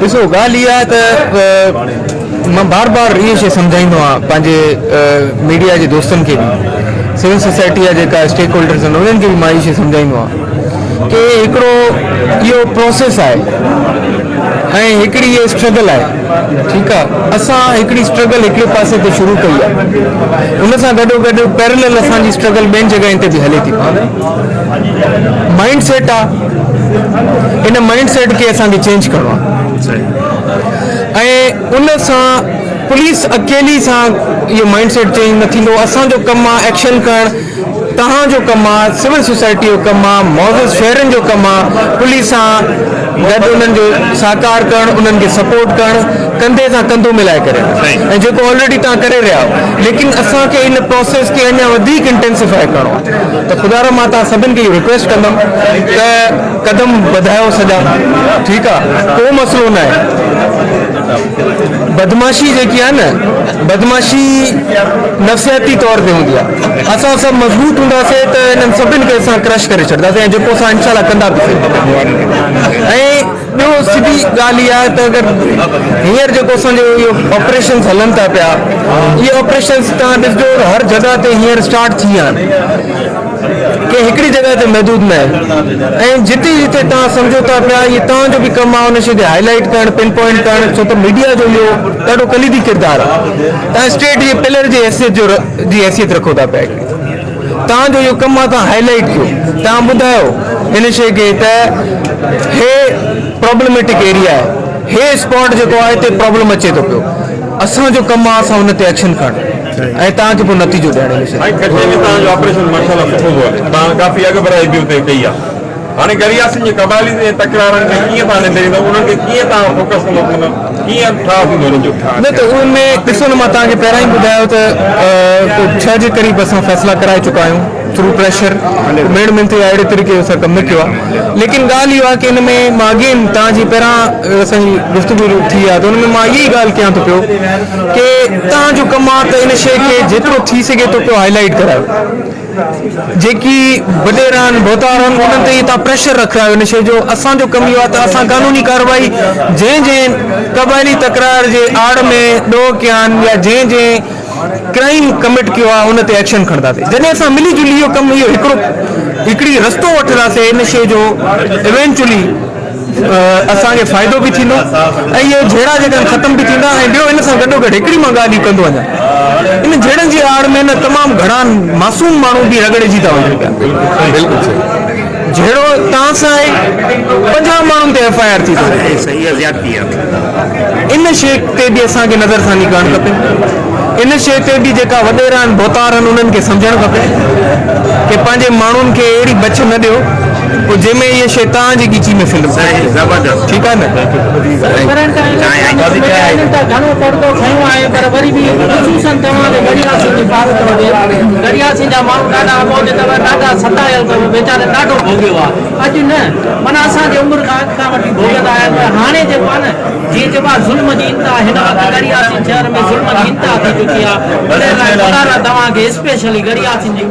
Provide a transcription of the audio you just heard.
ॾिसो ॻाल्हि इहा त मां बार बार इहे शइ सम्झाईंदो आहियां पंहिंजे मीडिया जे दोस्तनि खे बि सिविल सोसाइटी जा जेका स्टेक होल्डर्स आहिनि उन्हनि खे बि मां इहा शइ सम्झाईंदो आहियां कि हिकिड़ो इहो प्रोसेस आहे ऐं हिकिड़ी इहा स्ट्रगल आहे ठीकु आहे असां हिकिड़ी स्ट्रगल हिकिड़े पासे ते शुरू कई आहे उन सां गॾोगॾु पैरेलल असांजी स्ट्रगल ॿियनि जॻहियुनि ते बि हले थी माइंड सेट आहे इन माइंड सेट खे असांखे चेंज करिणो आहे ऐं उन सां पुलिस अकेली सां इहो माइंड सेट चेंज न थींदो असांजो कमु आहे एक्शन करणु तव्हांजो कमु आहे सिविल सोसाइटी जो कमु आहे मौजूदु शहरनि जो कमु आहे पुलिस सां गॾु उन्हनि जो साकार करणु उन्हनि खे सपोर्ट करणु कंधे सां कंधो मिलाए करे ऐं जेको ऑलरेडी तव्हां करे रहिया आहियो लेकिन असांखे इन प्रोसेस खे अञा वधीक इंटेंसिफाई करिणो आहे त ख़ुदा र मां तव्हां सभिनि खे इहो रिक्वेस्ट कंदुमि त क़दम वधायो सॼा ठीकु आहे को मसइलो न आहे बदमाशी जेकी आहे न बदमाशी नफ़सियाती तौर ते हूंदी आहे असां सभु मज़बूत हूंदासीं त इन्हनि सभिनि खे असां क्रश करे छॾींदासीं ऐं जेको असां इनशा कंदा बि ऐं ॿियो सिधी ॻाल्हि इहा आहे त अगरि हींअर जेको असांजो इहो ऑपरेशन्स हलनि था पिया इहे ऑपरेशन्स तव्हां ॾिसजो हर जॻह ते हींअर स्टार्ट थी विया आहिनि कि हिकिड़ी जॻह ते महदूद न आहे ऐं जिते जिते तव्हां सम्झो था पिया इहे तव्हांजो बि कमु आहे उन शइ ते हाईलाइट करणु पिन पॉइंट करणु छो त मीडिया जो इहो ॾाढो कलीदी किरदारु आहे तव्हां स्टेट जे पिलर जी हैसियत रखो था पिया तव्हांजो इहो कमु आहे तव्हां हाईलाइट कयो तव्हां ॿुधायो हिन शइ खे त हे प्रॉब्लमेटिक एरिया आहे हे स्पॉट जेको आहे हिते प्रॉब्लम अचे थो पियो असांजो कमु आहे असां हुन ते एक्शन खणणु ऐं तव्हांखे पोइ नतीजो ॾियणु ऑपरेशन माशाल्लाह सुठो थो हले तव्हां काफ़ी अॻु बढ़ाई बि हुते कई आहे हाणे गरियासिन जी कबाली जे तकरारनि में कीअं तव्हां निंदरींदो उन्हनि खे कीअं तव्हां फोकस कंदो कीअं ठाह थींदो उन्हनि जो न त उनमें ॾिसो न मां तव्हांखे पहिरियां ई ॿुधायो त 6 जे क़रीब असां फ़ैसिला कराए चुका आहियूं थ्रू प्रेशर मेड मंत्री अहिड़े तरीक़े सां कमु न कयो आहे लेकिन ॻाल्हि इहो आहे कि हिन में मां अगेन तव्हांजी पहिरां असांजी गुफ़्तगू थी आहे त हुन में मां इहा ई ॻाल्हि कयां थो पियो कि तव्हांजो कमु आहे त इन शइ खे जेतिरो थी सघे थो पियो हाईलाइट करायो जेकी वॾेरा आहिनि बोतार आहिनि उन्हनि ते तव्हां प्रेशर रखायो इन शइ जो असांजो कमु इहो आहे त असां कानूनी कार्रवाई जंहिं क़बाइली तकरार जे आड़ में ॾोह कया आहिनि या जंहिं क्राइम कमिट कयो आहे उन ते एक्शन खणंदासीं जॾहिं असां मिली जुली इहो कमु इहो हिकिड़ी रस्तो वठंदासीं इन शइ जो इवेंचुअली असांखे फ़ाइदो बि थींदो ऐं इहे जहिड़ा जेका ख़तम बि थींदा ऐं ॿियो इन सां गॾोगॾु हिकिड़ी मां ॻाल्हि कंदो वञा इन जहिड़नि जी आड़ में न तमामु घणा मासूम माण्हू बि रगड़िजी था वञनि पिया जहिड़ो तव्हां सां 50 माण्हुनि ते FIR थी इन शइ ते बि असांखे नज़रसानी करणु खपे इन शइ ते बि जेका वॾेरा आहिनि बोतार आहिनि उन्हनि खे सम्झणु खपे कि पंहिंजे माण्हुनि खे अहिड़ी बच न ॾियो पोइ जंहिंमें इहे शइ तव्हांजी ॻीची में फिल्म ठीकु आहे न अॼु न माना असांजे उमिरि खां वठी भोगंदा आया आहिनि हाणे जेको आहे न जीअं चइबो आहे ज़ुल्म जी इंतिहा हिन वक़्तु गरियासिन शहर में ज़ुल्म जी इंतिहा थी चुकी आहे तव्हांखे स्पेशली गरियासिन जी